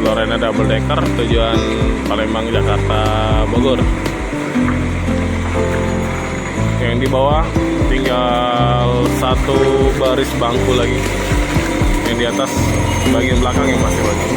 Lorena double decker tujuan Palembang, Jakarta, Bogor. Yang di bawah tinggal satu baris bangku lagi. Yang di atas bagian belakang yang masih banyak.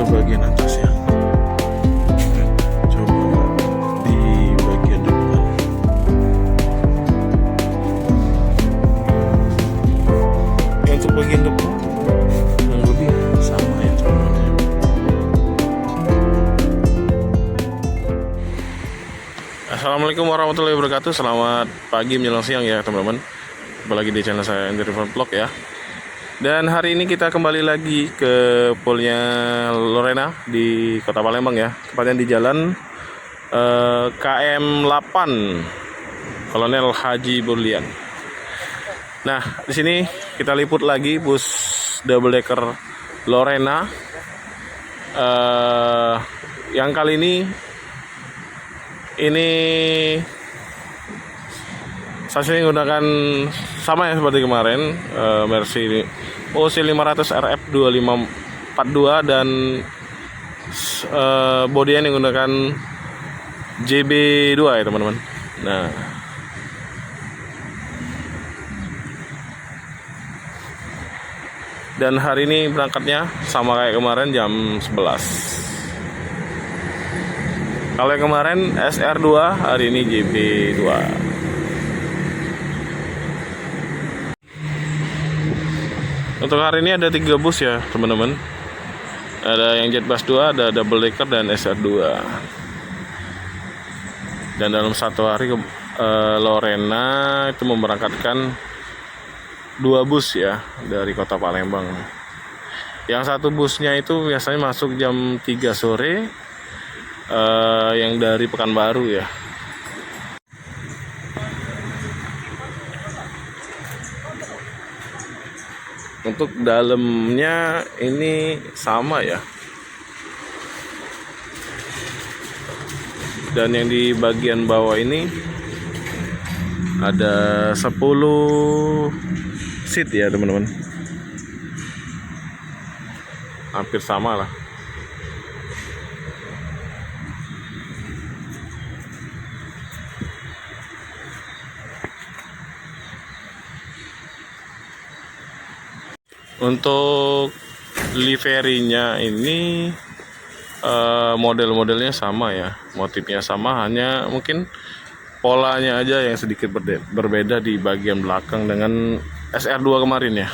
Bagian atas ya, coba di bagian depan. Untuk bagian depan kurang lebih sama ya teman-teman. Assalamualaikum warahmatullahi wabarakatuh. Selamat pagi menjelang siang ya teman-teman. Kembali lagi di channel saya Andri Vlog ya. Dan hari ini kita kembali lagi ke poolnya Lorena di Kota Palembang ya. Tepatnya di jalan KM 8 Kolonel Haji Burlian. Nah, di sini kita liput lagi bus double decker Lorena. Yang kali ini stasiunnya menggunakan sama ya seperti kemarin, Mercy OC500 RF 2542 dan bodinya yang menggunakan JB2 ya teman-teman. Nah, dan hari ini berangkatnya sama kayak kemarin jam 11. Kalau yang kemarin SR2, hari ini JB2. Untuk hari ini ada 3 bus ya teman-teman. Ada yang Jetbus 2, ada double decker dan SR2. Dan dalam satu hari Lorena itu memberangkatkan 2 bus ya dari Kota Palembang. Yang satu busnya itu biasanya masuk jam 3 sore, yang dari Pekanbaru ya. Untuk dalamnya ini sama ya. Dan yang di bagian bawah ini ada 10 seat ya teman-teman. Hampir sama lah. Untuk liverinya ini model-modelnya sama ya, motifnya sama, hanya mungkin polanya aja yang sedikit berbeda di bagian belakang dengan SR2 kemarin ya.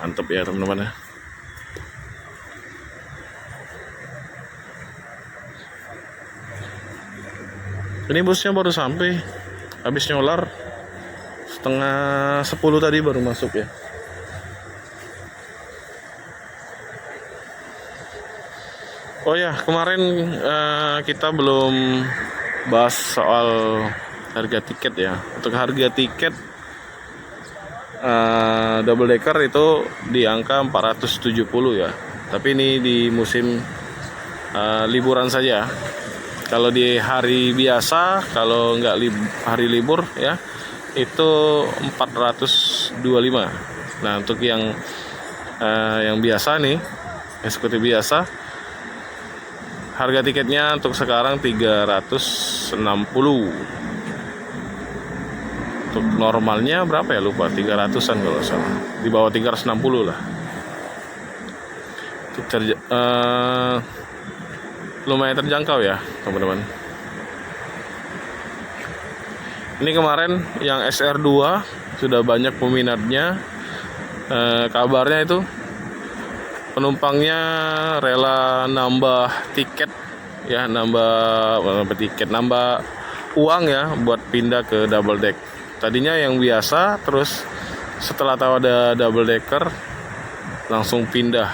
Mantap ya teman-teman ya. Ini busnya baru sampai, habis nyolar setengah 10 tadi baru masuk ya. Oh ya, kemarin kita belum bahas soal harga tiket ya. Untuk harga tiket double decker itu di angka 470 ya. Tapi ini di musim liburan saja. Kalau di hari biasa, kalau nggak hari libur ya, itu 425. Nah, untuk yang biasa nih, eksekutif biasa, harga tiketnya untuk sekarang 360. Untuk normalnya berapa ya, lupa, 300-an kalau salah. Di bawah 360 lah. lumayan terjangkau ya teman-teman. Ini kemarin yang SR2 sudah banyak peminatnya. Kabarnya itu penumpangnya rela nambah tiket ya, nambah uang ya buat pindah ke double deck. Tadinya yang biasa, terus setelah tahu ada double decker langsung pindah.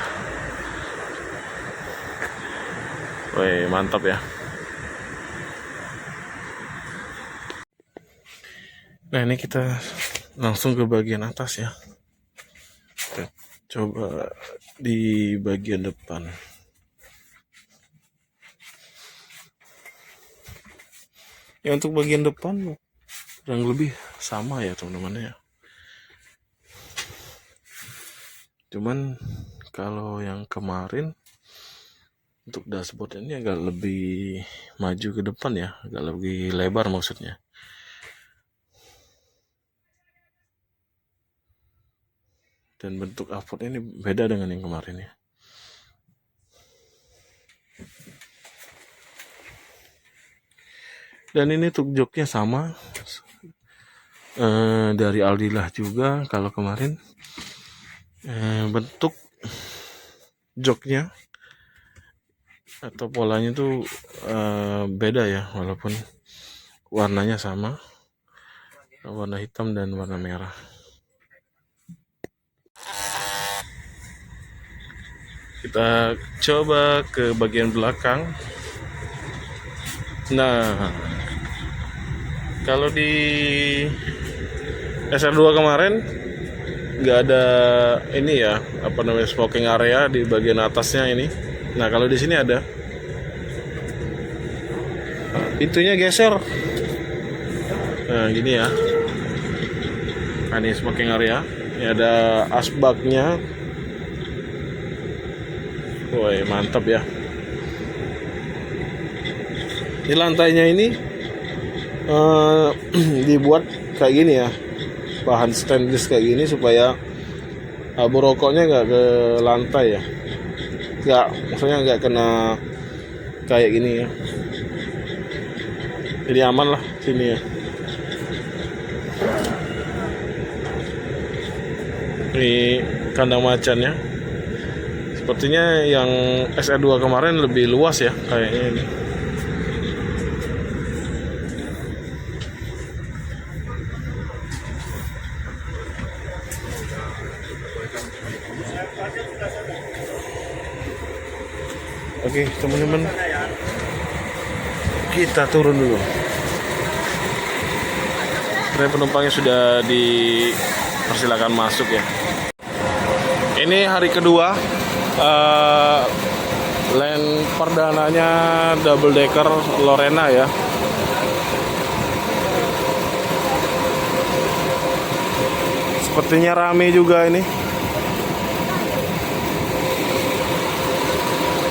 Wih, mantap ya. Nah, ini kita langsung ke bagian atas ya. Kita coba di bagian depan. Ya, untuk bagian depan kurang lebih sama ya teman-teman ya. Cuman kalau yang kemarin untuk dashboard ini agak lebih maju ke depan ya, agak lebih lebar maksudnya. Dan bentuk output ini beda dengan yang kemarin ya. Dan ini untuk joknya sama, dari Aldilah juga. Kalau kemarin bentuk joknya atau polanya tuh beda ya, walaupun warnanya sama, warna hitam dan warna merah. Kita coba ke bagian belakang. Nah, kalau di SR2 kemarin nggak ada ini ya, apa namanya, smoking area di bagian atasnya ini. Nah, kalau di sini ada. Pintunya geser. Nah, gini ya. Nah, ini smoking area. Ini ada asbaknya. Woi, mantap ya. Di lantainya ini dibuat kayak gini ya, bahan stainless kayak gini supaya abu rokoknya nggak ke lantai ya, maksudnya nggak kena kayak gini ya. Jadi aman lah sini ya. Ini kandang macannya. Sepertinya yang SR2 kemarin lebih luas ya kayaknya ini. Oke teman-teman, kita turun dulu. Penumpangnya sudah dipersilakan masuk ya. Ini hari kedua, land perdananya double decker Lorena ya. Sepertinya rame juga ini.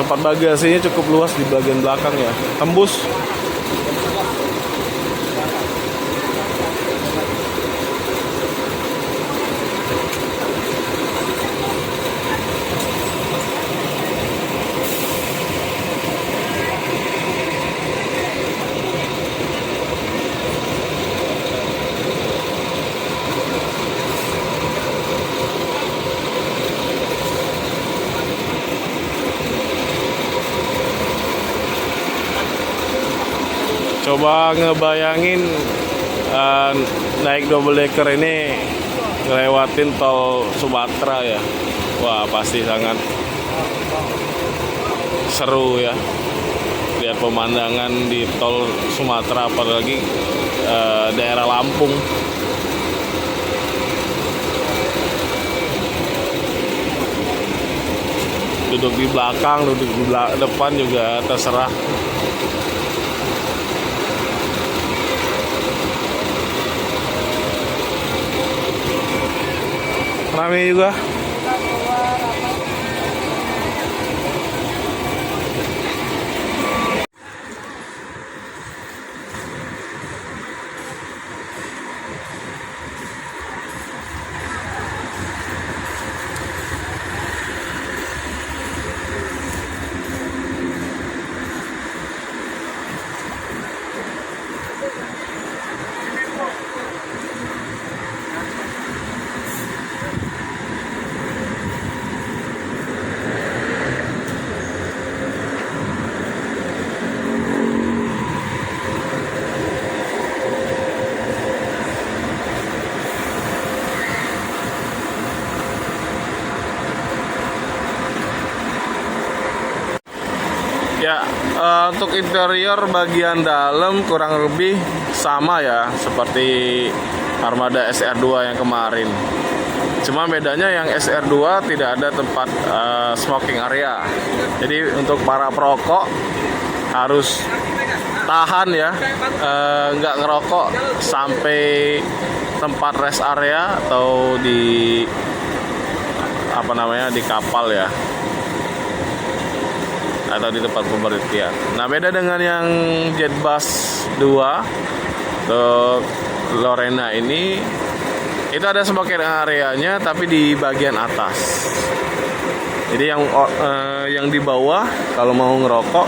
Tempat bagasinya cukup luas di bagian belakang ya, tembus. Coba ngebayangin naik double decker ini ngelewatin tol Sumatera ya. Wah, pasti sangat seru ya. Lihat pemandangan di tol Sumatera, apalagi daerah Lampung. Duduk di belakang, duduk di depan juga terserah. Rame juga. Ya, untuk interior bagian dalam kurang lebih sama ya seperti Armada SR2 yang kemarin. Cuma bedanya yang SR2 tidak ada tempat smoking area. Jadi untuk para perokok harus tahan ya, nggak ngerokok sampai tempat rest area atau di di kapal ya, atau di tempat pemberhentian. Nah, beda dengan yang Jetbus 2 untuk Lorena ini, itu ada smoking areanya tapi di bagian atas. Jadi yang di bawah kalau mau ngerokok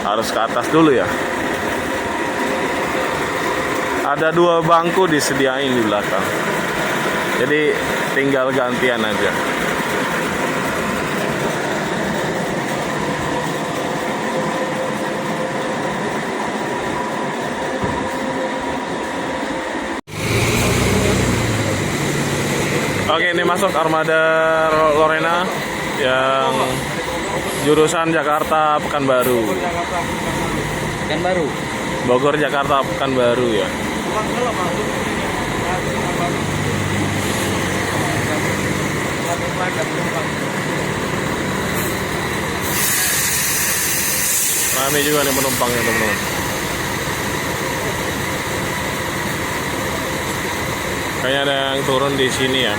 harus ke atas dulu ya. Ada 2 bangku disediain di belakang. Jadi tinggal gantian aja. Oke, ini masuk Armada Lorena yang jurusan Jakarta Pekanbaru. Pekanbaru. Bogor Jakarta Pekanbaru ya. Rame juga nih penumpangnya, teman-teman. Kayaknya ada yang turun di sini ya.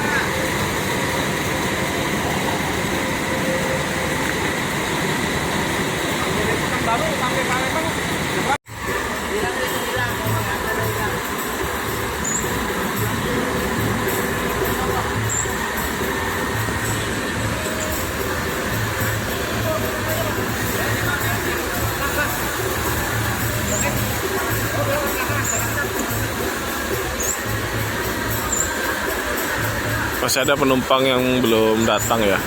Masih ada penumpang yang belum datang ya.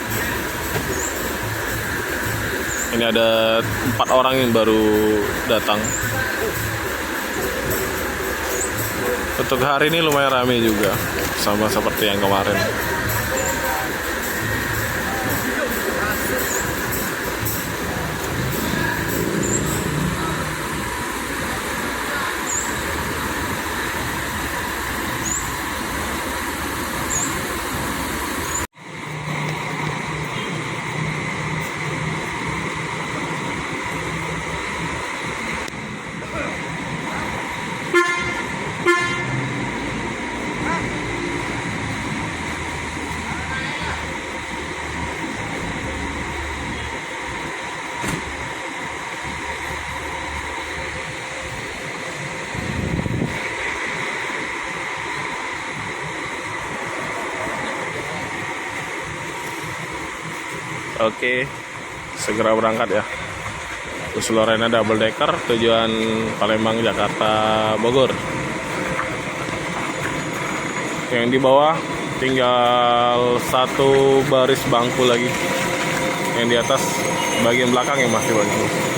Ini ada 4 orang yang baru datang. Untuk hari ini lumayan ramai juga, sama seperti yang kemarin. Oke, segera berangkat ya. Bus Lorena double decker tujuan Palembang, Jakarta, Bogor. Yang di bawah tinggal 1 baris bangku lagi. Yang di atas bagian belakang yang masih bagus.